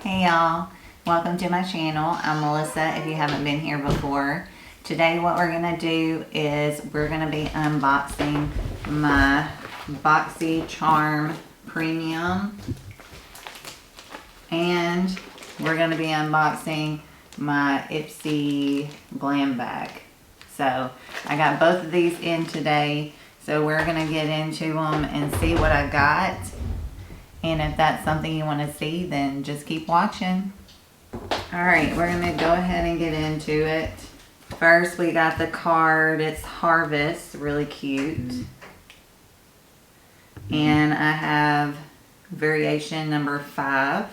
Hey y'all, welcome to my channel. I'm Melissa if you haven't been here before. Today what we're going to do is we're going to be unboxing my Boxycharm Premium, and we're going to be unboxing my Ipsy Glam bag. So I got both of these in today, so we're going to get into them and see what I got. And if that's something you want to see, then just keep watching. Alright, we're going to go ahead and get into it. First, we got the card. It's Harvest, really cute. And I have variation number 5.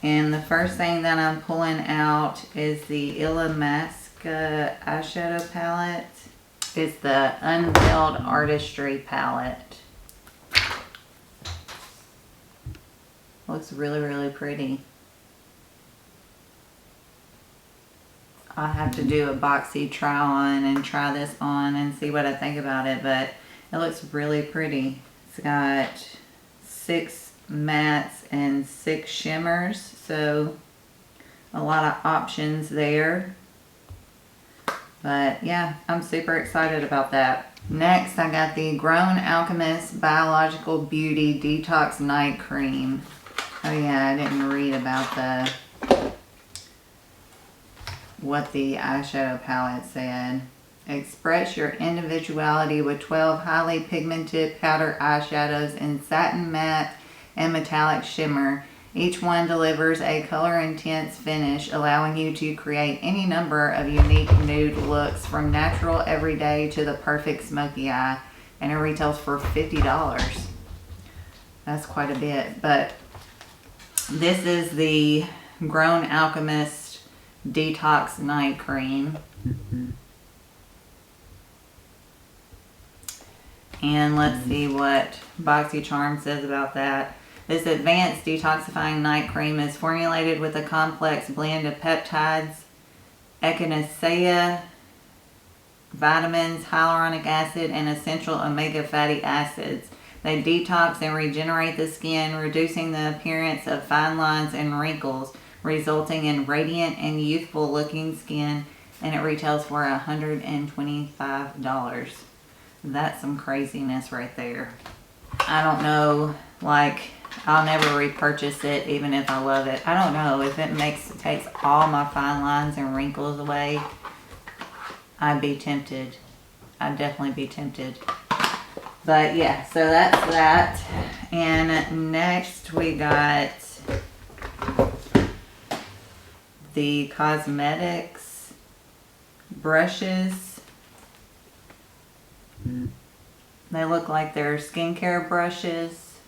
And the first thing that I'm pulling out is the Alchemist eyeshadow palette. It's the Unveiled Artistry palette. Looks really, really pretty. I'll have to do a boxy try on and try this on and see what I think about it, but it looks really pretty. It's got 6 mattes and 6 shimmers, so a lot of options there. But yeah, I'm super excited about that. Next, I got the Grown Alchemist Biological Beauty Detox Night Cream. Oh yeah, I didn't read about what the eyeshadow palette said. Express your individuality with 12 highly pigmented powder eyeshadows in satin matte and metallic shimmer. Each one delivers a color intense finish, allowing you to create any number of unique nude looks, from natural everyday to the perfect smoky eye. And it retails for $50. That's quite a bit, but this is the Grown Alchemist Detox Night Cream. And let's see what Boxycharm says about that. This advanced detoxifying night cream is formulated with a complex blend of peptides, echinacea, vitamins, hyaluronic acid, and essential omega fatty acids. They detox and regenerate the skin, reducing the appearance of fine lines and wrinkles, resulting in radiant and youthful looking skin, and it retails for $125. That's some craziness right there. I don't know, like, I'll never repurchase it even if I love it. I don't know if it takes all my fine lines and wrinkles away. I'd be tempted. I'd definitely be tempted. But yeah, so that's that. And next we got the cosmetics brushes. They look like they're skincare brushes.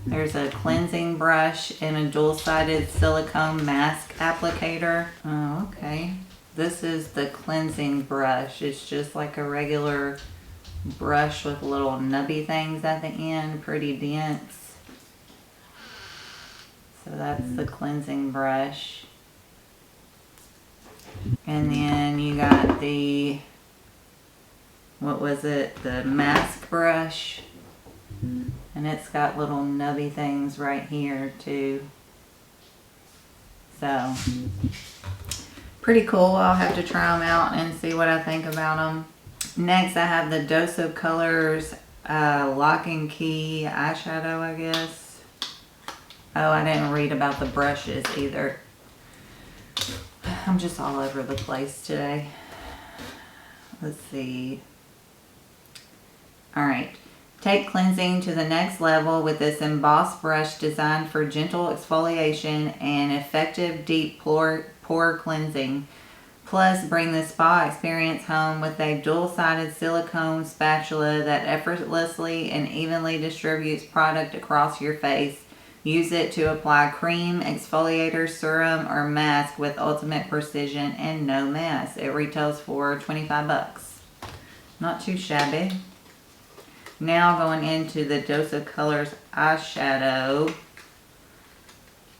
There's a cleansing brush and a dual-sided silicone mask applicator. Oh, okay. This is the cleansing brush. It's just like a regular brush with little nubby things at the end, pretty dense. So that's the cleansing brush. And then you got the, what was it, the mask brush, and it's got little nubby things right here too. So pretty cool. I'll have to try them out and see what I think about them. Next, I have the Dose of Colors Lock and Key eyeshadow, I guess. Oh, I didn't read about the brushes either. I'm just all over the place today. Let's see. Alright. Take cleansing to the next level with this embossed brush designed for gentle exfoliation and effective deep pore cleansing. Plus, bring the spa experience home with a dual-sided silicone spatula that effortlessly and evenly distributes product across your face. Use it to apply cream, exfoliator, serum, or mask with ultimate precision and no mess. It retails for $25. Not too shabby. Now going into the Dose of Colors eyeshadow.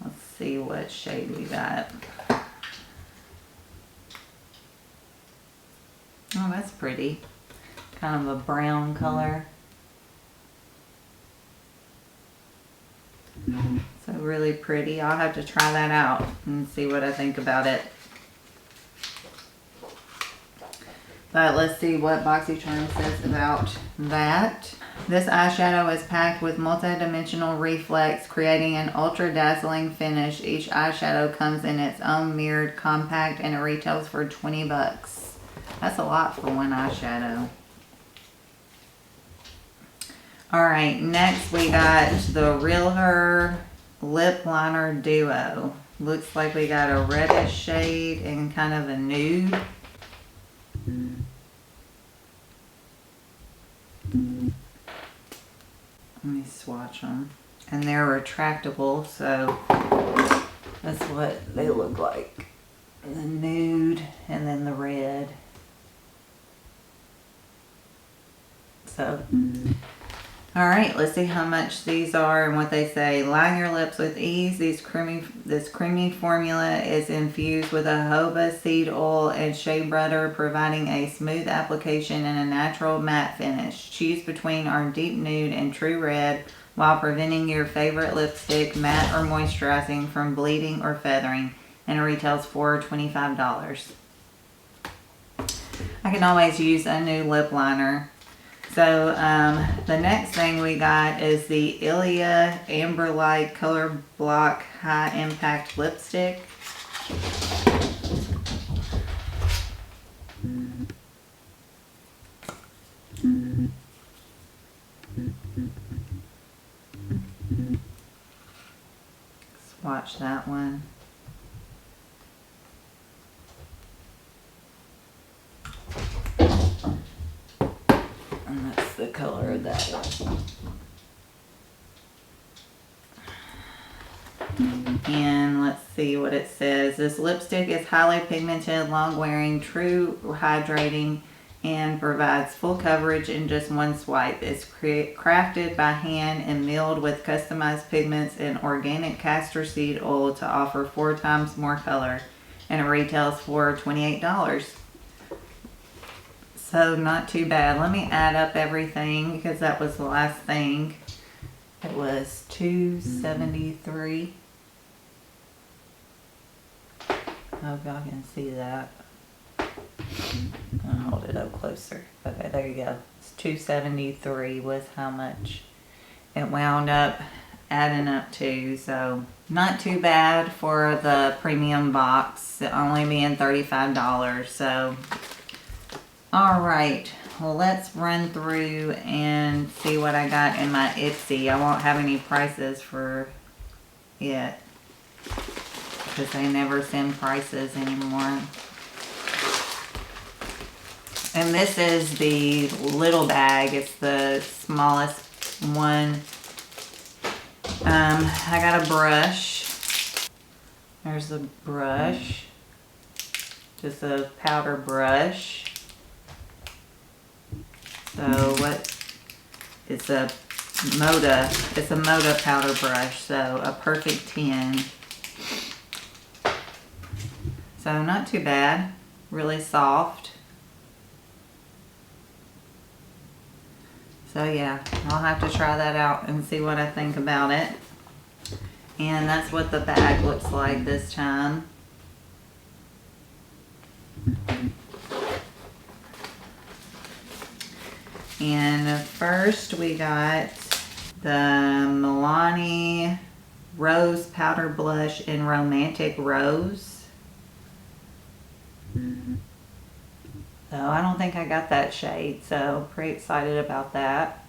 Let's see what shade we got. Oh, that's pretty. Kind of a brown color. So really pretty. I'll have to try that out and see what I think about it. But let's see what Boxycharm says about that. This eyeshadow is packed with multi-dimensional reflex, creating an ultra dazzling finish. Each eyeshadow comes in its own mirrored compact and it retails for 20 bucks. That's a lot for one eyeshadow. Alright, next we got the Real Her Lip Liner Duo. Looks like we got a reddish shade and kind of a nude. Let me swatch them. And they're retractable, so that's what they look like. The nude and then the red. So, alright, let's see how much these are and what they say. Line your lips with ease. This creamy formula is infused with a jojoba seed oil and shea butter, providing a smooth application and a natural matte finish. Choose between our deep nude and true red while preventing your favorite lipstick, matte or moisturizing, from bleeding or feathering. And it retails for $25. I can always use a new lip liner. So the next thing we got is the Ilia Amber Light Color Block High Impact Lipstick. Swatch that one. And that's the color of that one. And let's see what it says. This lipstick is highly pigmented, long-wearing, true hydrating, and provides full coverage in just one swipe. It's crafted by hand and milled with customized pigments and organic castor seed oil to offer 4 times more color. And it retails for $28. So not too bad. Let me add up everything because that was the last thing. It was $2.73. Hope y'all can see that. I'll hold it up closer. Okay, there you go. It's $2.73 was how much it wound up adding up to. So not too bad for the premium box. It only being $35. So alright, well let's run through and see what I got in my Ipsy. I won't have any prices for it because they never send prices anymore. And this is the little bag. It's the smallest one. I got a brush. There's the brush. Just a powder brush. So it's a Moda powder brush, so a perfect 10. So not too bad, really soft. So yeah, I'll have to try that out and see what I think about it. And that's what the bag looks like this time. And first we got the Milani Rose Powder Blush in Romantic Rose. So I don't think I got that shade, so pretty excited about that.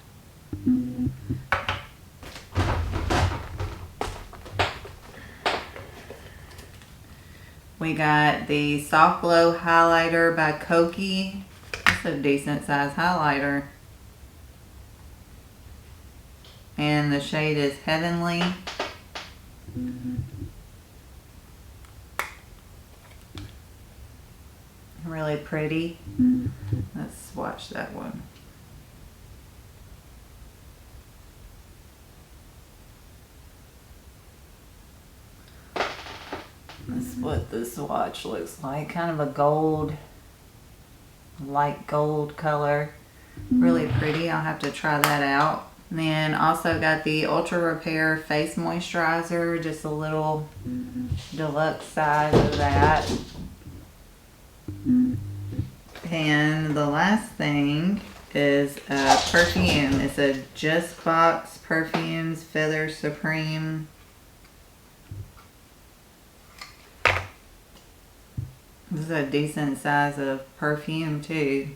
We got the Soft Glow Highlighter by Koki. It's a decent size highlighter. And the shade is Heavenly. Really pretty. Let's swatch that one. That's what the swatch looks like. Kind of a gold, light gold color. Really pretty. I'll have to try that out. And then also got the Ultra Repair Face Moisturizer, just a little deluxe size of that. And the last thing is a perfume. It's a Just Box Perfumes Feather Supreme. This is a decent size of perfume too.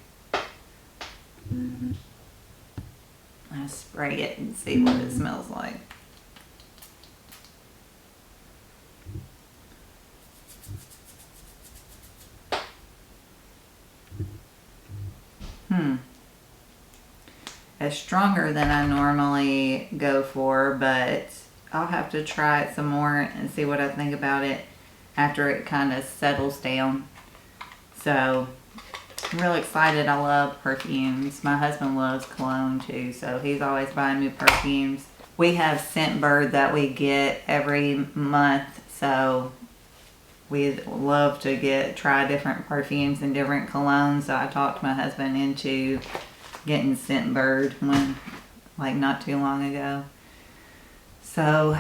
I'll spray it and see what it smells like. It's stronger than I normally go for, but I'll have to try it some more and see what I think about it after it kind of settles down. So I'm real excited. I love perfumes. My husband loves cologne too, so he's always buying new perfumes. We have Scentbird that we get every month, so we'd love to try different perfumes and different colognes. So I talked my husband into getting Scentbird not too long ago. So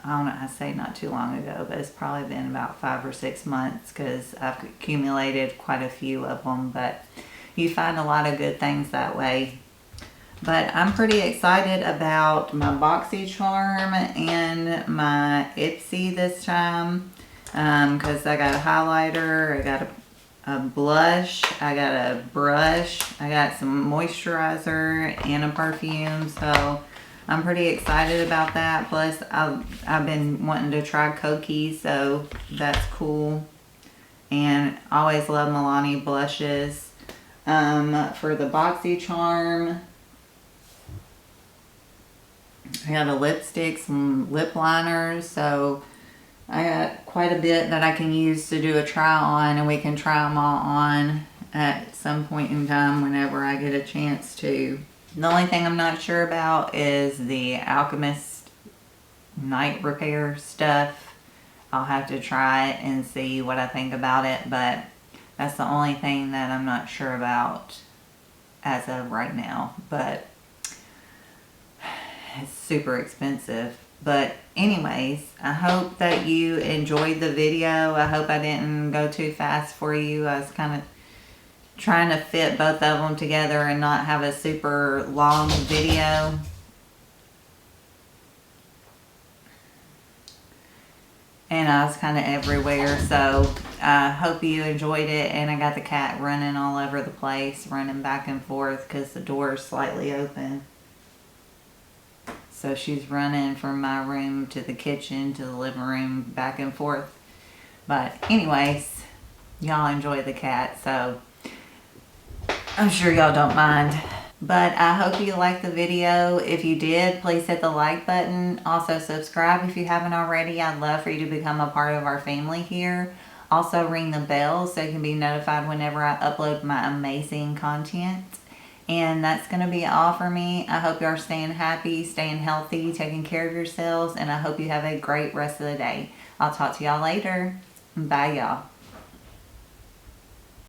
I don't know, I say not too long ago, but it's probably been about 5 or 6 months because I've accumulated quite a few of them. But you find a lot of good things that way. But I'm pretty excited about my Boxycharm and my Ipsy this time because I got a highlighter, I got a blush, I got a brush, I got some moisturizer and a perfume. So I'm pretty excited about that. Plus I've been wanting to try Koki, so that's cool. And I always love Milani blushes. For the Boxycharm, I got a lipstick, some lip liners, so I got quite a bit that I can use to do a try on, and we can try them all on at some point in time whenever I get a chance to. The only thing I'm not sure about is the Alchemist night repair stuff. I'll have to try it and see what I think about it, but that's the only thing that I'm not sure about as of right now. But it's super expensive. But anyways, I hope that you enjoyed the video. I hope I didn't go too fast for you. I was kind of trying to fit both of them together and not have a super long video. And I was kind of everywhere, so I hope you enjoyed it. And I got the cat running all over the place, running back and forth because the door is slightly open. So she's running from my room to the kitchen to the living room, back and forth. But anyways, y'all enjoy the cat, so I'm sure y'all don't mind. But I hope you liked the video. If you did, please hit the like button. Also subscribe if you haven't already. I'd love for you to become a part of our family here. Also ring the bell so you can be notified whenever I upload my amazing content. And that's going to be all for me. I hope you are staying happy, staying healthy, taking care of yourselves, and I hope you have a great rest of the day. I'll talk to y'all later. Bye, y'all.